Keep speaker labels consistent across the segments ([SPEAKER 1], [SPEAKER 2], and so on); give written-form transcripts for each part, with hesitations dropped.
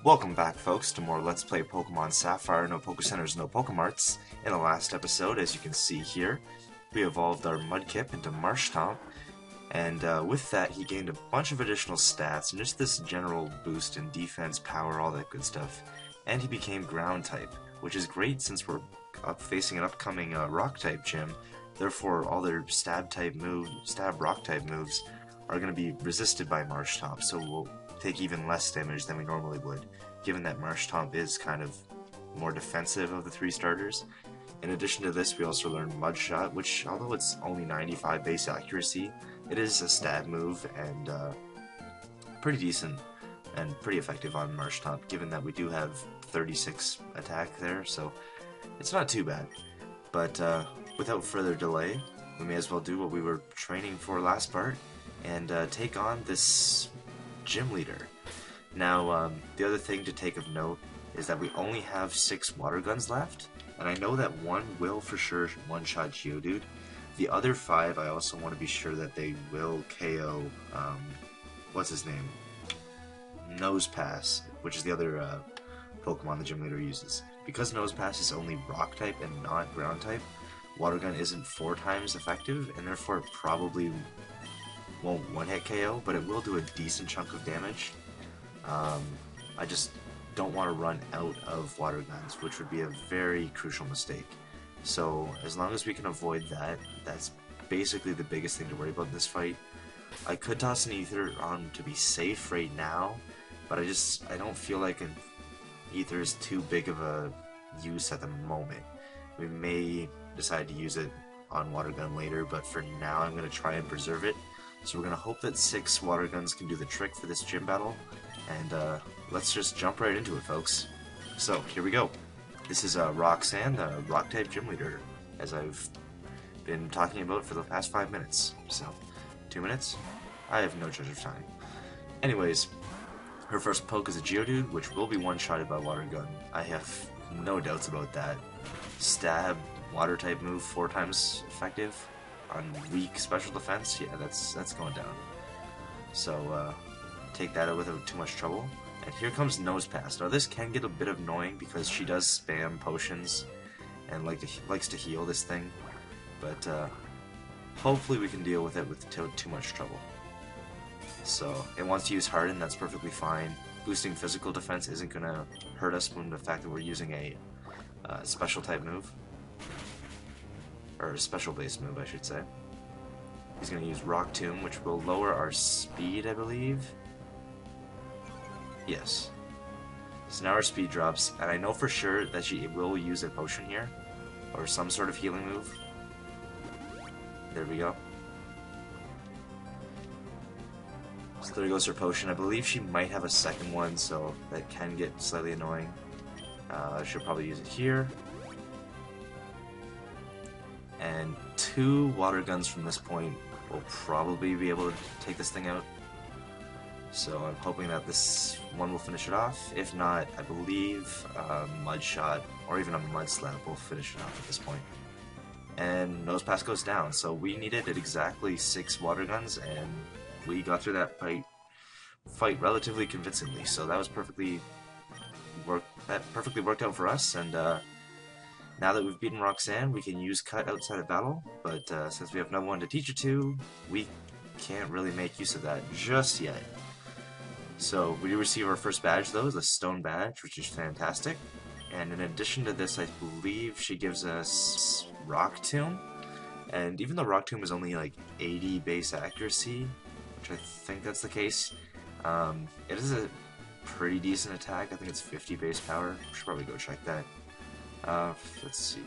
[SPEAKER 1] Welcome back, folks, to more Let's Play Pokemon Sapphire, no Pokecenters, no Pokemarts. In the last episode, as you can see here, we evolved our Mudkip into Marshtomp, and with that he gained a bunch of additional stats, and just this general boost in defense, power, all that good stuff. And he became Ground-type, which is great since we're facing an upcoming Rock-type gym. Therefore, all their Stab-type moves, Stab-Rock-type moves, are going to be resisted by Marshtomp, so we'll take even less damage than we normally would, given that Marshtomp is kind of more defensive of the three starters. In addition to this, we also learned Mud Shot, which, although it's only 95 base accuracy, it is a stab move and pretty decent and pretty effective on Marshtomp, given that we do have 36 attack there, so it's not too bad. But without further delay, we may as well do what we were training for last part and take on this gym leader. Now, the other thing to take of note is that we only have 6 water guns left, and I know that one will for sure one-shot Geodude. The other 5, I also want to be sure that they will KO, what's his name? Nosepass, which is the other Pokemon the gym leader uses. Because Nosepass is only Rock-type and not Ground-type, Water Gun isn't 4 times effective, and therefore it probably won't one-hit KO, but it will do a decent chunk of damage. I just don't want to run out of water guns, which would be a very crucial mistake. So as long as we can avoid that, that's basically the biggest thing to worry about in this fight. I could toss an Ether on to be safe right now, but I don't feel like an Ether is too big of a use at the moment. We may decide to use it on water gun later, but for now I'm going to try and preserve it. So we're going to hope that 6 water guns can do the trick for this gym battle, and let's just jump right into it, folks. So, here we go. This is Roxanne, the Rock-type gym leader, as I've been talking about for the past 5 minutes. So, 2 minutes? I have no judge of time. Anyways, her first poke is a Geodude, which will be one-shotted by water gun. I have no doubts about that. Stab, water-type move, 4 times effective. On weak special defense, yeah, that's going down. So take that out without too much trouble. And here comes Nosepass. Now this can get a bit annoying because she does spam potions and likes to heal this thing, but hopefully we can deal with it without too much trouble. So it wants to use Harden, that's perfectly fine. Boosting physical defense isn't gonna hurt us from the fact that we're using a special type move. Or a special base move, I should say. He's going to use Rock Tomb, which will lower our speed, I believe. Yes. So now our speed drops, and I know for sure that she will use a potion here, or some sort of healing move. There we go. So there goes her potion. I believe she might have a second one, so that can get slightly annoying. She'll probably use it here. And 2 water guns from this point will probably be able to take this thing out. So I'm hoping that this one will finish it off. If not, I believe Mud Shot or even a Mud Slap will finish it off at this point. And Nosepass goes down. So we needed exactly 6 water guns, and we got through that fight relatively convincingly. So that was perfectly worked out for us. And now that we've beaten Roxanne, we can use Cut outside of battle, but since we have no one to teach it to, we can't really make use of that just yet. So we do receive our first badge, though, the Stone Badge, which is fantastic. And in addition to this, I believe she gives us Rock Tomb. And even though Rock Tomb is only like 80 base accuracy, which I think that's the case, it is a pretty decent attack. I think it's 50 base power. We should probably go check that. Let's see.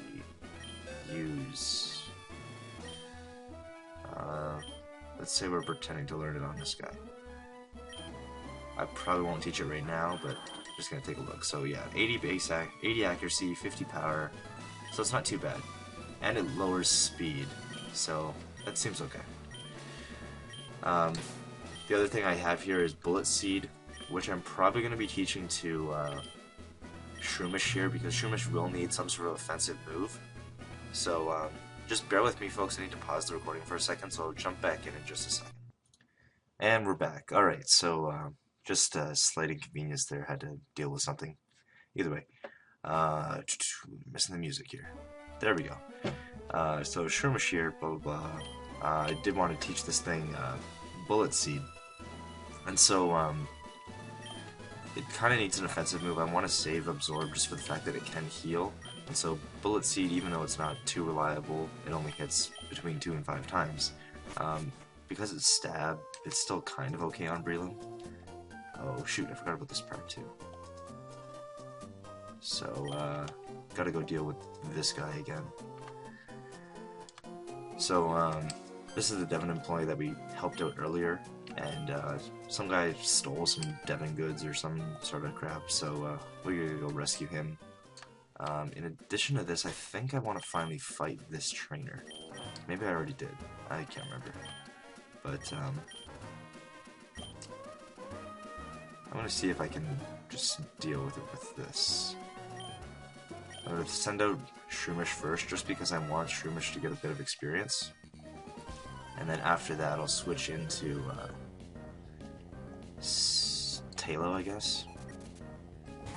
[SPEAKER 1] Use. Let's say we're pretending to learn it on this guy. I probably won't teach it right now, but I'm just gonna take a look. So yeah, 80 accuracy, 50 power. So it's not too bad, and it lowers speed. So that seems okay. The other thing I have here is Bullet Seed, which I'm probably gonna be teaching to Shroomish here, because Shroomish will need some sort of offensive move. So just bear with me, folks. I need to pause the recording for a second, so I'll jump back in just a second. And we're back. Alright, so Just a slight inconvenience there. Had to deal with something. Either way, missing the music here. There we go. So Shermish here, blah blah blah. I did want to teach this thing Bullet Seed, and so it kind of needs an offensive move. I want to save Absorb just for the fact that it can heal. And so Bullet Seed, even though it's not too reliable, it only hits between 2 and 5 times. Because it's Stab, it's still kind of okay on Breloom. Oh shoot, I forgot about this part too. So, gotta go deal with this guy again. So, this is the Devon employee that we helped out earlier, and some guy stole some Devon goods or some sort of crap, so we're gonna go rescue him. In addition to this, I think I want to finally fight this trainer. Maybe I already did. I can't remember. But, I want to see if I can just deal with it with this. I'm going to send out Shroomish first, just because I want Shroomish to get a bit of experience. And then after that, I'll switch into Tailo, I guess.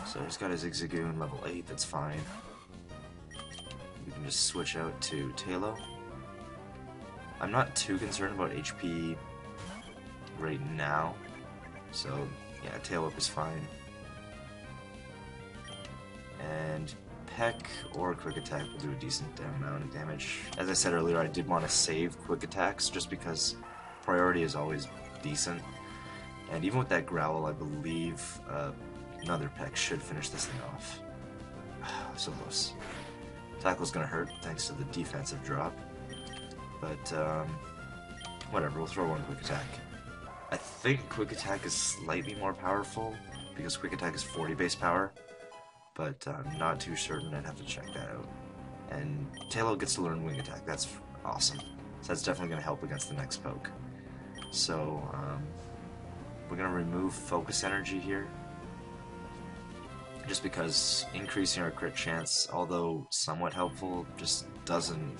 [SPEAKER 1] So he's got his Zigzagoon level 8, that's fine. We can just switch out to Tailo. I'm not too concerned about HP right now, so yeah, Tail Whip is fine. And Peck or Quick Attack will do a decent amount of damage. As I said earlier, I did want to save Quick Attacks just because priority is always decent. And even with that Growl, I believe another Peck should finish this thing off. So close. Tackle's gonna hurt thanks to the defensive drop. But, whatever, we'll throw one Quick Attack. I think Quick Attack is slightly more powerful, because Quick Attack is 40 base power, but I'm not too certain. I'd have to check that out. And Tailo gets to learn Wing Attack, that's awesome. So that's definitely going to help against the next poke. So, we're going to remove Focus Energy here, just because increasing our crit chance, although somewhat helpful, just doesn't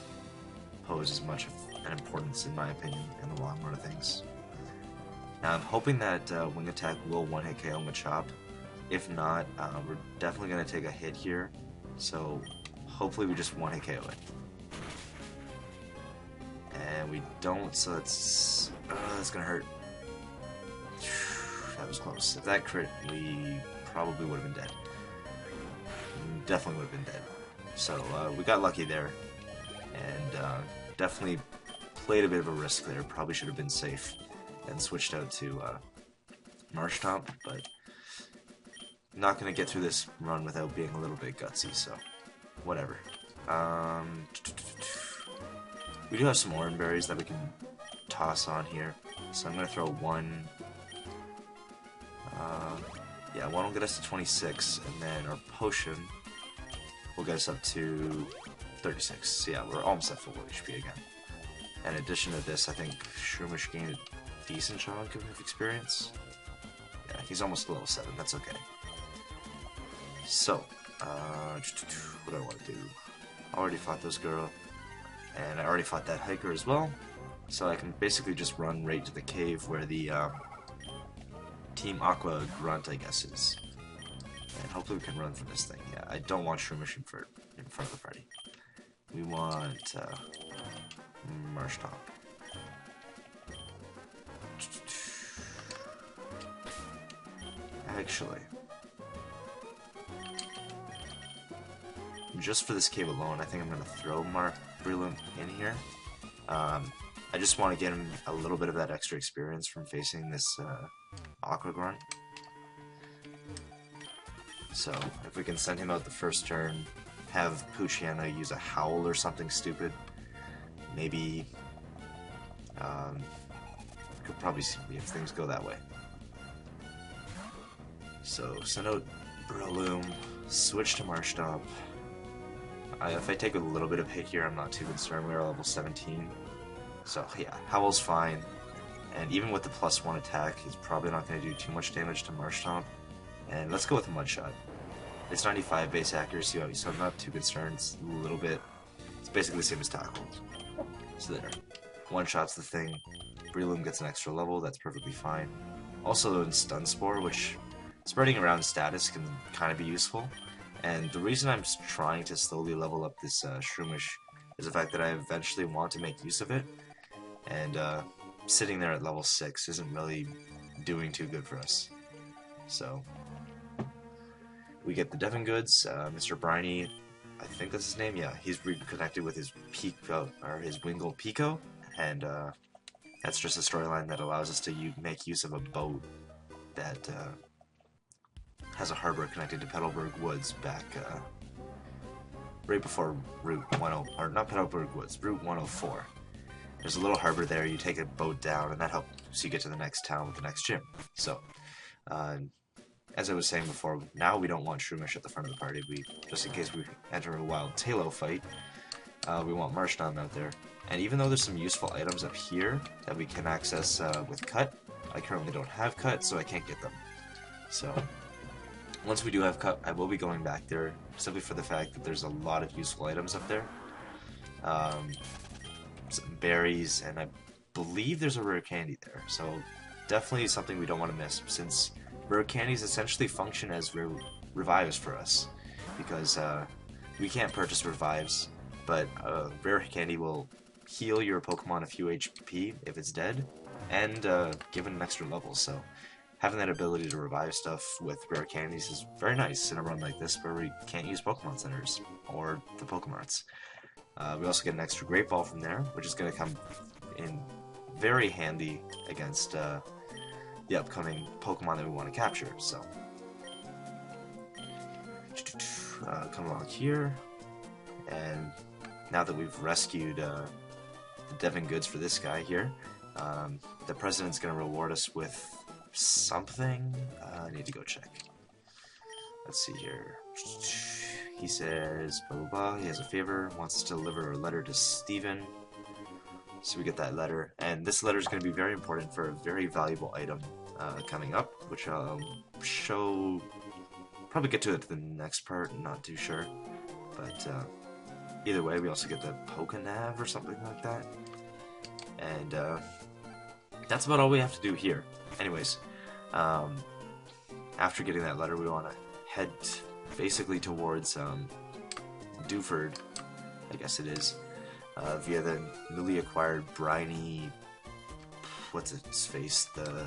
[SPEAKER 1] pose as much of an importance, in my opinion, in the long run of things. Now, I'm hoping that Wing Attack will one-hit KO Machop. If not, we're definitely going to take a hit here, so hopefully we just one-hit KO it. And we don't, so that's going to hurt. That was close. If that crit, we probably would have been dead. Definitely would have been dead. So, we got lucky there. And definitely played a bit of a risk there. Probably should have been safe and switched out to Marshtomp, but not going to get through this run without being a little bit gutsy, so whatever. We do have some orange berries that we can toss on here, so I'm going to throw one. Yeah, one will get us to 26, and then our potion will get us up to 36. So yeah, we're almost at full HP again. In addition to this, I think Shroomish gained a decent chunk of experience. Yeah, he's almost level 7, that's okay. So, what do I want to do? I already fought this girl, and I already fought that hiker as well, so I can basically just run right to the cave where the Team Aqua Grunt, I guess, is. And hopefully we can run for this thing. Yeah, I don't want Shroomish in front of the party. We want Marshtomp. Actually, just for this cave alone, I think I'm going to throw Breloom in here. I just want to get him a little bit of that extra experience from facing this Aqua Grunt. So, if we can send him out the first turn, have Poochyena use a Howl or something stupid, maybe could probably see if things go that way. So, send out Breloom, switch to Marshtomp. If I take a little bit of hit here, I'm not too concerned. We're level 17. So, yeah, Howl's fine. And even with the +1 attack, he's probably not going to do too much damage to Marshtomp. And let's go with a Mudshot. It's 95 base accuracy, so I'm not too concerned. It's a little bit... It's basically the same as Tackle. So there. One shot's the thing. Breloom gets an extra level, that's perfectly fine. Also in Stun Spore, which spreading around status can kind of be useful. And the reason I'm trying to slowly level up this Shroomish is the fact that I eventually want to make use of it. And sitting there at level 6 isn't really doing too good for us. So we get the Devon goods, Mr. Briny, I think that's his name, yeah, he's reconnected with his Pico, or his Wingull Pico, and that's just a storyline that allows us to make use of a boat that has a harbor connected to Petalburg Woods back right before Route 10, or not Petalburg Woods, Route 104. There's a little harbor there, you take a boat down, and that helps you get to the next town with the next gym. So, as I was saying before, now we don't want Shroomish at the front of the party. Just in case we enter a wild Talo fight, we want Marshtomp out there. And even though there's some useful items up here that we can access with Cut, I currently don't have Cut, so I can't get them. So, once we do have Cut, I will be going back there, simply for the fact that there's a lot of useful items up there. Some berries, and I believe there's a rare candy there, so definitely something we don't want to miss, since rare candies essentially function as revives for us, because we can't purchase revives, but rare candy will heal your Pokemon a few HP if it's dead, and give it an extra level, so having that ability to revive stuff with rare candies is very nice in a run like this where we can't use Pokemon Centers or the Pokemarts. We also get an extra Great Ball from there, which is going to come in very handy against the upcoming Pokemon that we want to capture. So, come along here, and now that we've rescued the Devon goods for this guy here, the president's going to reward us with something. I need to go check. Let's see here. He says, blah, blah, blah, he has a favor, wants us to deliver a letter to Steven. So we get that letter, and this letter is going to be very important for a very valuable item coming up, which I'll show, probably get to it the next part, not too sure. But either way, we also get the Pokenav or something like that. And that's about all we have to do here. Anyways, after getting that letter, we want to head basically towards Dewford, I guess it is, via the newly acquired Briny, what's its face, the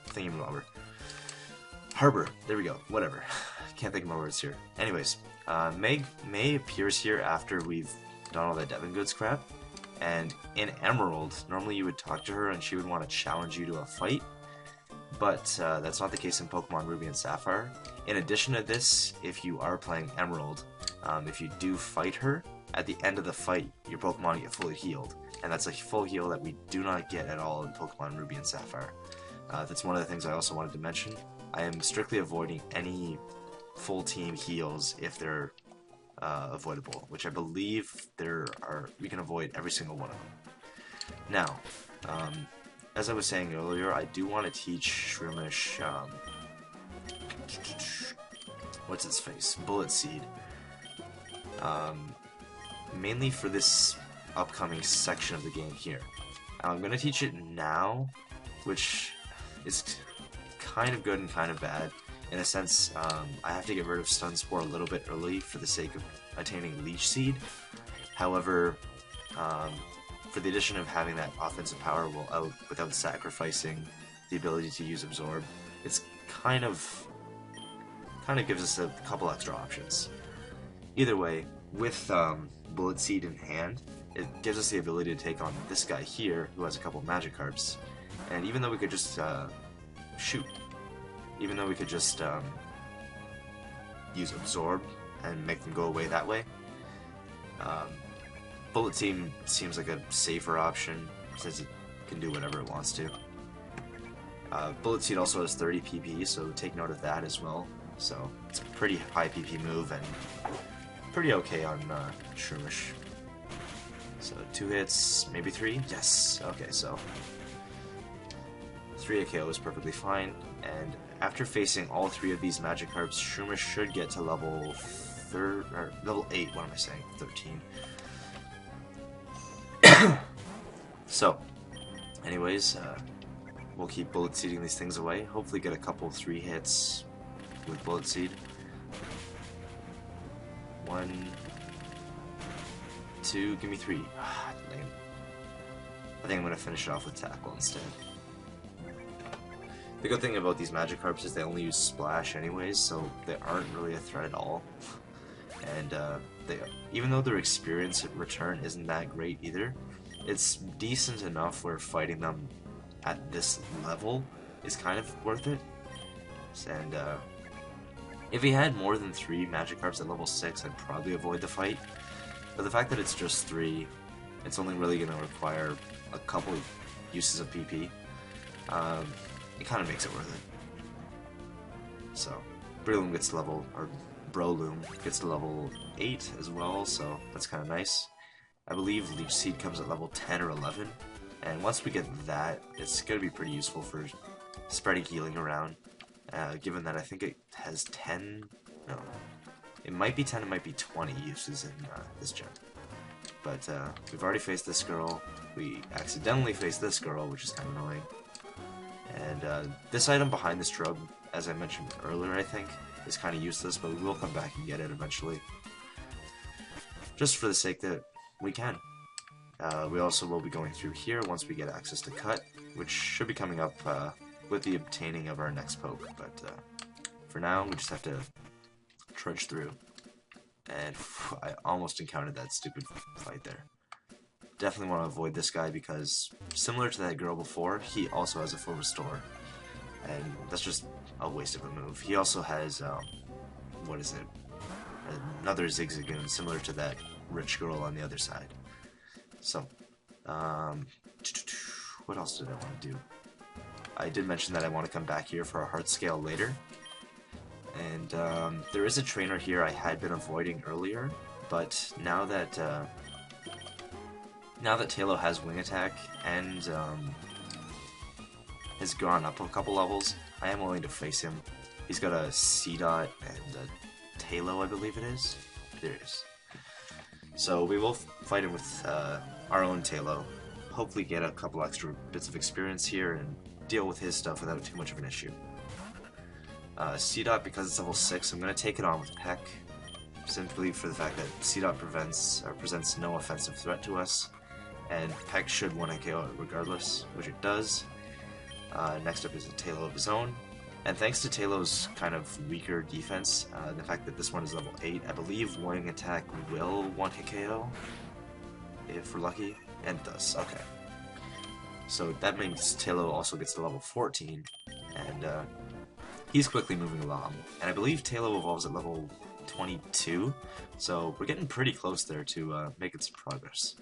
[SPEAKER 1] thingamabobber, harbor, there we go, whatever, can't think of my words here. Anyways, May appears here after we've done all that Devon goods crap, and in Emerald, normally you would talk to her and she would want to challenge you to a fight, but that's not the case in Pokemon Ruby and Sapphire. In addition to this, if you are playing Emerald, if you do fight her, at the end of the fight, your Pokemon get fully healed. And that's a full heal that we do not get at all in Pokemon Ruby and Sapphire. That's one of the things I also wanted to mention. I am strictly avoiding any full team heals if they're avoidable, which I believe we can avoid every single one of them. Now, as I was saying earlier, I do want to teach Shroomish, what's its face? Bullet Seed. Mainly for this upcoming section of the game here. I'm going to teach it now, which is kind of good and kind of bad. In a sense, I have to get rid of Stun Spore a little bit early for the sake of attaining Leech Seed. However, for the addition of having that offensive power without sacrificing the ability to use Absorb, it's kind of gives us a couple extra options. Either way, with Bullet Seed in hand, it gives us the ability to take on this guy here, who has a couple Magikarps. And even though we could just use Absorb and make them go away that way, Bullet Seed seems like a safer option, since it can do whatever it wants to. Bullet Seed also has 30 PP, so take note of that as well. So it's a pretty high PP move and pretty okay on Shroomish. So 2 hits, maybe 3? Yes. Okay, so 3 KO is perfectly fine. And after facing all 3 of these Magikarps, Shroomish should get to level 8. What am I saying? 13. So, anyways, we'll keep bullet seeding these things away. Hopefully get a couple 3 hits with bullet seed. 1, 2, give me 3. Lame. I think I'm gonna finish it off with tackle instead. The good thing about these Magikarps is they only use Splash anyways, so they aren't really a threat at all. And even though their experience return isn't that great either, it's decent enough where fighting them at this level is kind of worth it. And if he had more than 3 Magikarps at level 6, I'd probably avoid the fight. But the fact that it's just 3, it's only really going to require a couple of uses of PP. It kind of makes it worth it. So, Breloom gets to level, or Breloom gets to level 8 as well, so that's kind of nice. I believe Leech Seed comes at level 10 or 11, and once we get that, it's going to be pretty useful for spreading healing around, given that I think it has 10, no, it might be 10, it might be 20 uses in this gym. But we've already faced this girl, we accidentally faced this girl, which is kind of annoying. And this item behind this shrub, as I mentioned earlier, I think, is kind of useless, but we will come back and get it eventually. Just for the sake that we can. We also will be going through here once we get access to Cut, which should be coming up with the obtaining of our next poke, but for now, we just have to trudge through. And I almost encountered that stupid fight there. Definitely want to avoid this guy because, similar to that girl before, he also has a full restore. And that's just a waste of a move. He also has, what is it? Another Zigzagoon, similar to that rich girl on the other side. So, what else did I want to do? I did mention that I want to come back here for a heart scale later. And there is a trainer here I had been avoiding earlier, but now that Tailo has Wing Attack and has gone up a couple levels, I am willing to face him. He's got a C-Dot and a Tailo, I believe it is. There it is. So we will fight him with our own Tailo. Hopefully get a couple extra bits of experience here and deal with his stuff without too much of an issue. C-Dot, because it's level 6, I'm going to take it on with Peck, simply for the fact that C-Dot presents no offensive threat to us, and Peck should 1-KO it regardless, which it does. Next up is a Tailo of his own, and thanks to Tailo's kind of weaker defense, the fact that this one is level 8, I believe Wing Attack will 1-KO, if we're lucky, and it does, okay. So that means Tailo also gets to level 14, and he's quickly moving along, and I believe Tailo evolves at level 22, so we're getting pretty close there to making some progress.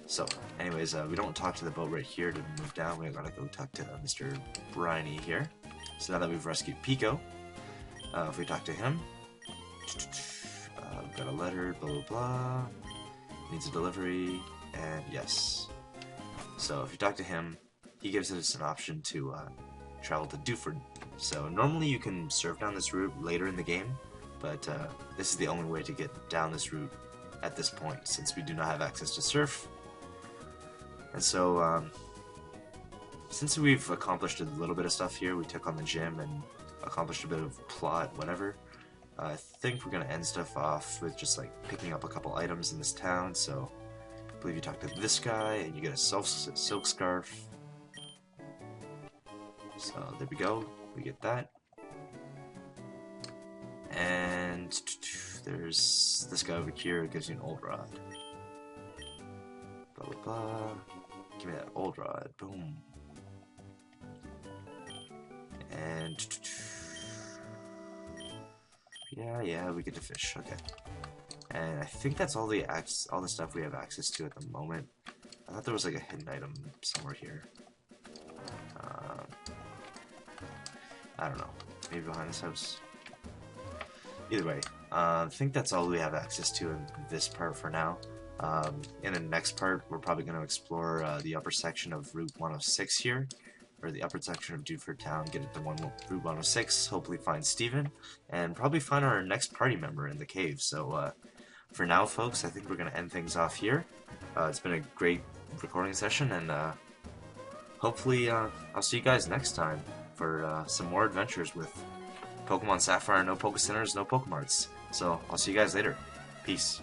[SPEAKER 1] So, anyways, we don't talk to the boat right here to move down, we gotta go talk to Mr. Briny here. So now that we've rescued Pico, if we talk to him, we've got a letter, blah blah blah, needs a delivery, and yes. So if you talk to him, he gives us an option to travel to Dewford. So normally you can surf down this route later in the game, but this is the only way to get down this route at this point, since we do not have access to surf. And so, since we've accomplished a little bit of stuff here, we took on the gym and accomplished a bit of plot, whatever, I think we're going to end stuff off with just like picking up a couple items in this town. So I believe you talk to this guy and you get a silk scarf. So there we go. We get that. And there's this guy over here who gives you an old rod. Blah blah blah. Give me that old rod. Boom. And yeah, we get to fish. Okay. And I think that's all the stuff we have access to at the moment. I thought there was like a hidden item somewhere here. I don't know. Maybe behind this house. Either way, I think that's all we have access to in this part for now. In the next part, we're probably going to explore the upper section of Route 106 here, or the upper section of Dewford Town, get into Route 106, hopefully find Steven, and probably find our next party member in the cave. So for now, folks, I think we're going to end things off here. It's been a great recording session, and hopefully, I'll see you guys next time for some more adventures with Pokemon Sapphire. No Pokecenters, no Pokemarts. So I'll see you guys later. Peace.